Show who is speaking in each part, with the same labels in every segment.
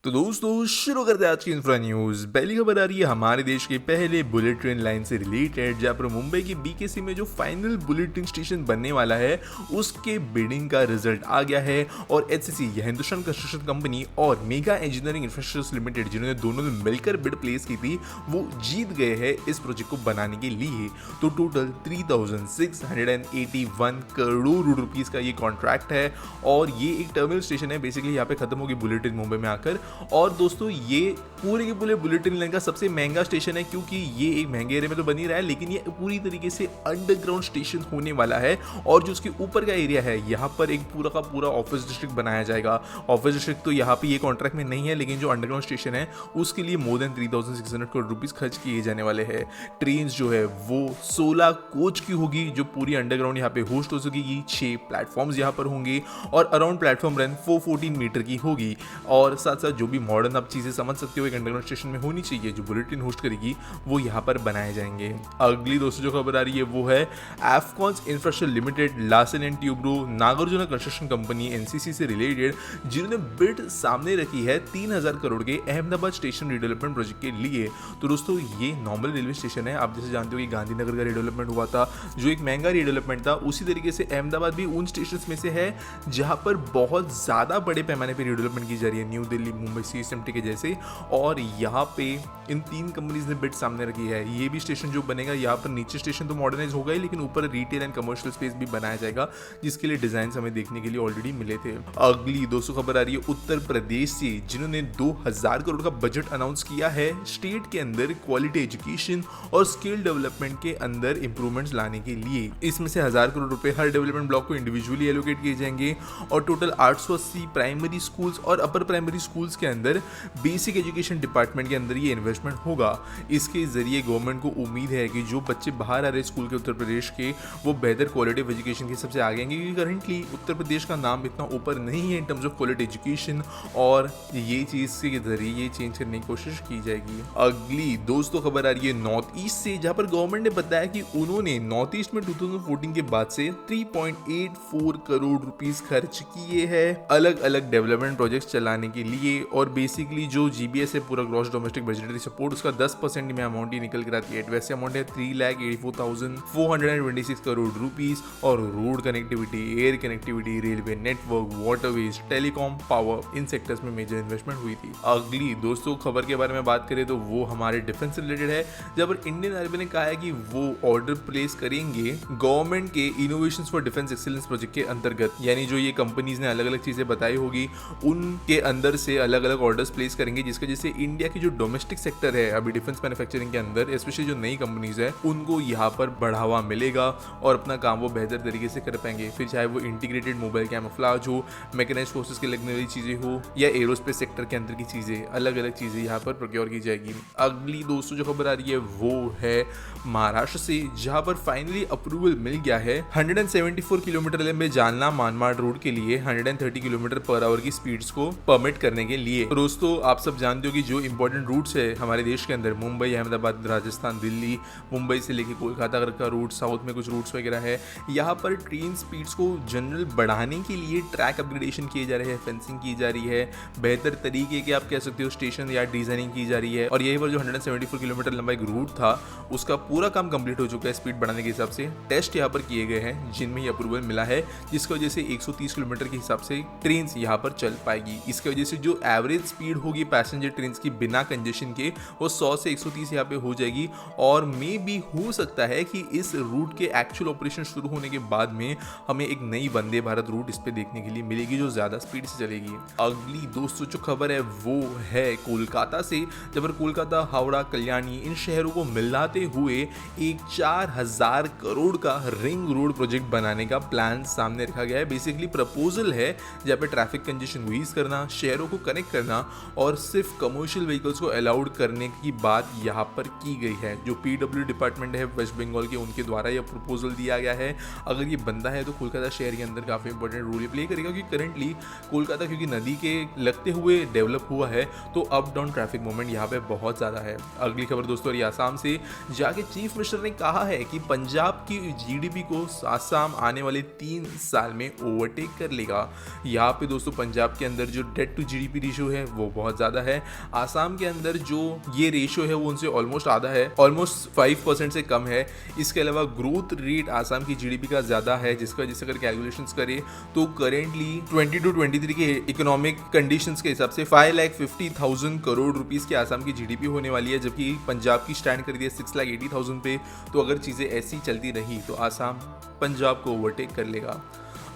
Speaker 1: तो दोस्तों शुरू करते हैं आज की इंफ्रा न्यूज। पहली खबर आ रही है हमारे देश के पहले बुलेट ट्रेन लाइन से रिलेटेड, जहां पर मुंबई की बीकेसी में जो फाइनल बुलेट ट्रेन स्टेशन बनने वाला है उसके बिडिंग का रिजल्ट आ गया है और एचसीसी या हिंदुस्तान कंस्ट्रक्शन कंपनी और मेगा इंजीनियरिंग इंफ्रास्ट्रक्चर लिमिटेड, जिन्होंने दोनों ने मिलकर बिड प्लेस की थी, वो जीत गए हैं इस प्रोजेक्ट को बनाने के लिए। तो टोटल 3681 करोड़ रुपीस का ये कॉन्ट्रैक्ट है और ये एक टर्मिनल स्टेशन है। बेसिकली यहाँ पे खत्म होगी बुलेट ट्रेन मुंबई में आकर। और दोस्तों ये पूरे के पूरे बुलेट ट्रेन लाइन का सबसे महंगा स्टेशन है, क्योंकि ये एक महंगे एरिया में तो बन ही रहा है, लेकिन ये पूरी तरीके से अंडरग्राउंड स्टेशन होने वाला है। और जो उसके ऊपर का एरिया है, यहाँ पर एक पूरा का पूरा ऑफिस डिस्ट्रिक्ट बनाया जाएगा। ऑफिस डिस्ट्रिक्ट तो यहाँ पे ये कॉन्ट्रैक्ट में नहीं है, लेकिन जो अंडरग्राउंड स्टेशन है उसके लिए मोर देन 3600 करोड़ रुपीज खर्च किए जाने वाले हैं। ट्रेन जो है वो 16 कोच की होगी, जो पूरी अंडरग्राउंड यहाँ पे होस्ट हो सकेगी। 6 प्लेटफॉर्म्स यहाँ पर होंगे और अराउंड प्लेटफॉर्म रन 414 मीटर की होगी। और साथ साथ जो भी मॉडर्न आप चीजें समझ सकते हो एक अंडरग्राउंड स्टेशन में होनी चाहिए, जो बुलेट ट्रेन होस्ट करेगी, वो यहाँ पर बनाए जाएंगे। अगली दोस्तों जो खबर आ रही है वो है Afcons infrastructure limited, Larsen and Toubro, Nagarjuna construction company NCC से रिलेटेड, जिन्होंने बिड सामने रखी है 3000 करोड़ के अहमदाबाद स्टेशन रिडेवलपमेंट प्रोजेक्ट के लिए। तो दोस्तों ये नॉर्मल रेलवे स्टेशन है, आप जैसे जानते हो कि गांधीनगर का रिडेवलपमेंट हुआ था जो एक महंगा रिडेवलपमेंट था, उसी तरीके से अहमदाबाद भी उन स्टेशन में से है जहां पर बहुत ज्यादा बड़े पैमाने पर रिडेवलपमेंट की जा रही है, न्यू दिल्ली, मुंबई सीएसएमटी के जैसे। और यहाँ पे इन 3 कंपनीज ने बिड सामने रखी है। ये भी स्टेशन जो बनेगा, यहाँ पर नीचे स्टेशन तो मॉडर्नाइज होगा ही, लेकिन ऊपर रिटेल एंड कमर्शियल स्पेस भी बनाया जाएगा, जिसके लिए डिजाइन हमें देखने के लिए ऑलरेडी मिले थे। अगली दोस्तों खबर आ रही है उत्तर प्रदेश से, जिन्होंने 2000 करोड़ का बजट अनाउंस किया है स्टेट के अंदर क्वालिटी एजुकेशन और स्किल डेवलपमेंट के अंदर इंप्रूवमेंट्स लाने के लिए। इसमें से 1000 करोड़ रुपए हर डेवलपमेंट ब्लॉक को इंडिविजुअली एलोकेट किए जाएंगे और टोटल 880 प्राइमरी स्कूल्स और अपर प्राइमरी स्कूल्स के अंदर बेसिक एजुकेशन डिपार्टमेंट के अंदर ये इन्वेस्टमेंट होगा। इसके जरिए गवर्नमेंट को उम्मीद है कि जो बच्चे बाहर आ रहे स्कूल के उत्तर प्रदेश के, वो बेहतर क्वालिटी ऑफ एजुकेशन के सबसे आगे आएंगे, क्योंकि करंटली उत्तर प्रदेश का नाम इतना ऊपर नहीं है in terms of quality education, और ये चीज के जरिए ये चेंज करने की कोशिश की जाएगी। अगली दोस्तों खबर आ रही है नॉर्थ ईस्ट से, जहां पर गवर्नमेंट ने बताया कि उन्होंने नॉर्थ ईस्ट में 2014 के बाद से 3.84 करोड़ रुपीस खर्च किए हैं अलग अलग डेवलपमेंट प्रोजेक्ट चलाने के लिए। और बेसिकली जो जीबीएस है पूरा ग्रॉस डोमेस्टिक बजटरी सपोर्ट, उसका 10% में अमाउंट ही निकल कर आती है। वैसे अमाउंट है 3,84,426 करोड़ रुपीस। और road connectivity, air connectivity, railway network, waterways, telecom, power, इन सेक्टर्स में मेजर इन्वेस्टमेंट हुई थी। अगली दोस्तों खबर के बारे में बात करें तो वो हमारे डिफेंस से रिलेटेड है, जहाँ पर इंडियन आर्मी ने कहा है कि वो ऑर्डर प्लेस करेंगे गवर्नमेंट के innovation for defence excellence project के अंतर्गत। यानी जो ये कंपनीज ने अलग अलग चीजें बताई होगी, उनके अंदर से अलग अलग ऑर्डर्स प्लेस करेंगे, जिसकी वजह से इंडिया की जो डोमेस्टिक सेक्टर है अभी डिफेंस मैन्युफैक्चरिंग के अंदर, स्पेशली जो नई कंपनीज है, उनको यहाँ पर बढ़ावा मिलेगा और अपना काम वो बेहतर तरीके से कर पाएंगे। फिर चाहे वो इंटीग्रेटेड मोबाइल कैमोफ्लेज हो, मैकेनाइज्ड फोर्सेस के लगने वाली चीजें हो, या एरोस्पेस सेक्टर के अंदर की चीजें, अलग अलग चीजें यहाँ पर प्रोक्योर की जाएगी। अगली दोस्तों जो खबर आ रही है वो है महाराष्ट्र से, जहां पर फाइनली अप्रूवल मिल गया है 174 किलोमीटर लंबे जालना मानमाड रोड के लिए 130 किलोमीटर पर आवर की स्पीड्स को परमिट करने के लिए। दोस्तों आप सब जानते हो कि जो इंपॉर्टेंट रूट्स है हमारे देश के अंदर, मुंबई, अहमदाबाद, राजस्थान, दिल्ली, मुंबई से लेके कोलकाता का रूट, साउथ में कुछ रूट्स वगैरह है, यहाँ पर ट्रेन स्पीड्स को जनरल बढ़ाने के लिए ट्रैक अपग्रेडेशन किए जा रहे हैं, फेंसिंग की जा रही है, बेहतर तरीके के आप कह सकते हो स्टेशन या डिजाइनिंग की जा रही है। और यही पर जो 174 किलोमीटर लंबा एक रूट था, उसका पूरा काम कंप्लीट हो चुका है स्पीड बढ़ाने के हिसाब से। टेस्ट यहाँ पर किए गए हैं जिनमें ये अप्रूवल मिला है, जिसकी वजह से 130 किलोमीटर के हिसाब से ट्रेन यहाँ पर चल पाएगी। इसकी वजह से जो एवरेज स्पीड होगी पैसेंजर ट्रेन की बिना कंजेशन के, वो 100 से 130 यहाँ पे हो जाएगी। और मे भी हो सकता है कि इस रूट के एक्चुअल ऑपरेशन शुरू होने के बाद में हमें एक नई वंदे भारत रूट इस पे देखने के लिए मिलेगी, जो ज्यादा स्पीड से चलेगी। अगली दोस्तों जो खबर है वो है कोलकाता से, जब कोलकाता, हावड़ा, कल्याणी, इन शहरों को मिलाते हुए एक 4000 करोड़ का रिंग रोड प्रोजेक्ट बनाने का प्लान सामने रखा गया है। बेसिकली प्रपोजल है जहाँ पे ट्रैफिक कंजेशन रिड्यूस करना, शहरों को कनेक्ट करना और सिर्फ कमर्शियल व्हीकल्स को अलाउड करने की बात यहाँ पर की गई है। जो पीडब्ल्यू डिपार्टमेंट है वेस्ट बंगाल के, उनके द्वारा यह प्रपोजल दिया गया है। अगर ये बनता है तो कोलकाता शहर के अंदर काफ़ी इंपॉर्टेंट रोल प्ले करेगा, क्योंकि करंटली कोलकाता क्योंकि नदी के लगते हुए डेवलप हुआ है, तो अप डाउन ट्रैफिक मूवमेंट यहाँ पे बहुत ज़्यादा है। अगली खबर दोस्तों आसाम से, जाके चीफ मिनिस्टर ने कहा है कि पंजाब की जीडीपी को आसाम आने वाले 3 साल में ओवरटेक कर लेगा। यहाँ पे दोस्तों पंजाब के अंदर जो डेट टू जीडीपी रेशियो है वो बहुत ज़्यादा है। आसाम के अंदर जो ये रेशियो है वो उनसे ऑलमोस्ट आधा है, ऑलमोस्ट 5% से कम है। इसके अलावा ग्रोथ रेट आसाम की जीडीपी का ज़्यादा है, जिसका वजह से अगर कैलकुलेशंस करें तो करेंटली 22-23 के इकोनॉमिक कंडीशंस के हिसाब से 5,50,000 करोड़ रुपीस की आसाम की जीडीपी होने वाली है, जबकि पंजाब की स्टैंड कर दी है 6,80,000 पे। तो अगर चीज़ें ऐसी चलती रही तो आसाम पंजाब को ओवरटेक कर लेगा।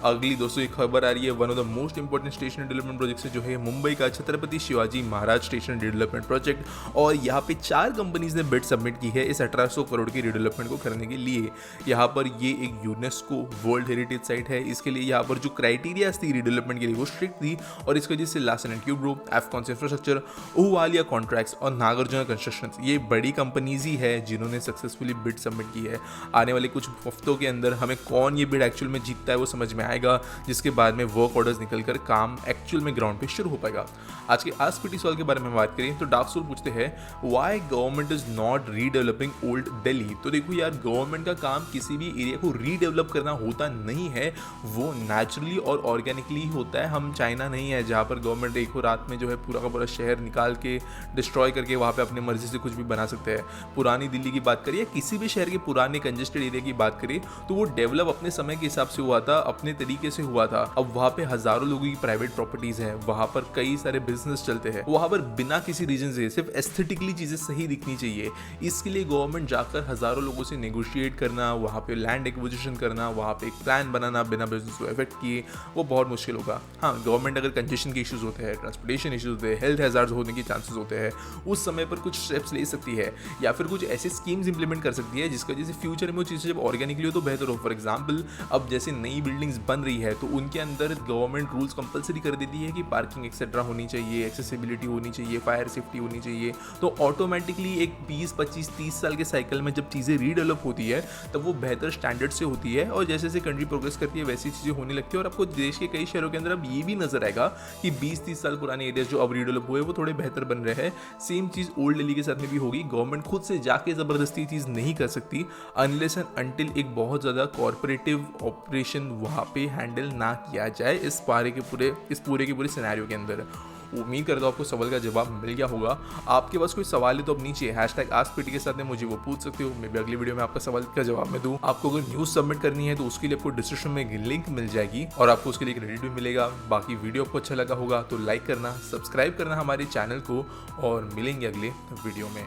Speaker 1: अगली दोस्तों एक खबर आ रही है one of the most important station development project से, जो है मुंबई का Chhatrapati Shivaji Maharaj station development project. और यहाँ पे 4 कंपनीज ने बिड सबमिट की है इस 1800 करोड़ की रिडेवलपमेंट को करने के लिए। यहाँ पर ये एक यूनेस्को वर्ल्ड हेरिटेज साइट है। इसके लिए यहाँ पर जो क्राइटेरिया थी रिडेवलपमेंट के लिए वो स्ट्रिक्ट थी, और इसकी वजह से Larsen and Toubro, Afcons infrastructure, Ahluwalia contracts और नागार्जुन कंस्ट्रक्शन, ये बड़ी कंपनीज ही है जिन्होंने सक्सेसफुली बिड सबमिट की है। आने वाले कुछ हफ्तों के अंदर हमें कौन ये बिड एक्चुअल में जीतता है वो समझ में आएगा, जिसके बाद में वर्क ऑर्डर्स निकलकर काम एक्चुअल में ग्राउंड पे शुरू हो पाएगा। आज के आस्क पीटी सवाल के बारे में बात करें तो डार्क सोल पूछते हैं why government is not redeveloping old Delhi. तो देखो यार, गवर्नमेंट का काम किसी भी एरिया को रीडेवलप करना होता नहीं है, वो नेचुरली और ऑर्गेनिकली ही होता है। हम चाइना नहीं है जहाँ पर गवर्नमेंट एक रात में जो है पूरा का पूरा शहर निकाल के डिस्ट्रॉय करके वहाँ पे अपनी मर्जी से कुछ भी बना सकते हैं। पुरानी दिल्ली की बात करिए, किसी भी शहर के पुराने कंजेस्टेड एरिया की बात करें तो वो डेवलप अपने समय के हिसाब से हुआ था, अपने तरीके से हुआ था। अब वहाँ पे हजारों लोगों की प्राइवेट प्रॉपर्टीज हैं, वहाँ पर कई सारे बिजनेस चलते हैं, वहाँ पर बिना किसी रीजन से सिर्फ एस्थेटिकली चीजें सही दिखनी चाहिए। इसके लिए गवर्नमेंट जाकर हजारों लोगों से नेगोशिएट करना, वहाँ पे लैंड एक्विजिशन करना, वहाँ पे एक प्लान बनाना बिना बिजनेस को इफेक्ट किए, वो बहुत मुश्किल होगा। हाँ, गवर्नमेंट अगर कंजेशन के इश्यूज होते हैं, ट्रांसपोर्टेशन इश्यूज होते हैं, हेल्थ हैजार्ड्स होने के चांसेस होते हैं, उस समय पर कुछ स्टेप्स ले सकती है या फिर कुछ ऐसे स्कीम्स इंप्लीमेंट कर सकती है जिसकी वजह से फ्यूचर में वो चीज़ें जब ऑर्गेनिकली हो तो बेहतर हो। फॉर एग्जाम्पल, अब जैसे नई बिल्डिंग्स बन रही है तो उनके अंदर गवर्नमेंट रूल्स कंपलसरी कर देती है कि पार्किंग एक्सेट्रा होनी चाहिए, एक्सेसिबिलिटी होनी चाहिए, फायर सेफ्टी होनी चाहिए। तो ऑटोमेटिकली एक 20, 25, 30 साल के साइकिल में जब चीज़ें रीडेवलप होती है तब वो बेहतर स्टैंडर्ड से होती है, और जैसे जैसे कंट्री प्रोग्रेस करती है वैसी चीज़ें होने लगती है। और आपको देश के कई शहरों के अंदर अब ये भी नजर आएगा कि 20-30 साल पुराने एरियाज जो अब रीडेवलप हुए वो थोड़े बेहतर बन रहे हैं। सेम चीज़ ओल्ड दिल्ली के साथ में भी होगी। गवर्नमेंट खुद से जाके ज़बरदस्ती चीज़ नहीं कर सकती अनलेस एंड अनटिल एक बहुत ज़्यादा कॉर्पोरेटिव ऑपरेशन वहाँ पे हैंडल ना किया जाए इस पूरे के पूरे सिनेरियो के अंदर। उम्मीद करता हूँ आपको सवाल का जवाब मिल गया होगा। आपके पास कोई सवाल है तो अब नीचे #AskPT के साथ में मुझे वो पूछ सकते हो। मैं भी अगली वीडियो में आपका सवाल का जवाब में दूँ। आपको अगर न्यूज़ सबमिट करनी है तो उसके लिए आपको डिस्क्रिप्शन में एक लिंक मिल जाएगी और आपको उसके लिए क्रेडिट भी मिलेगा। बाकी वीडियो आपको अच्छा लगा होगा तो लाइक करना, सब्सक्राइब करना हमारे चैनल को, और मिलेंगे अगले वीडियो में।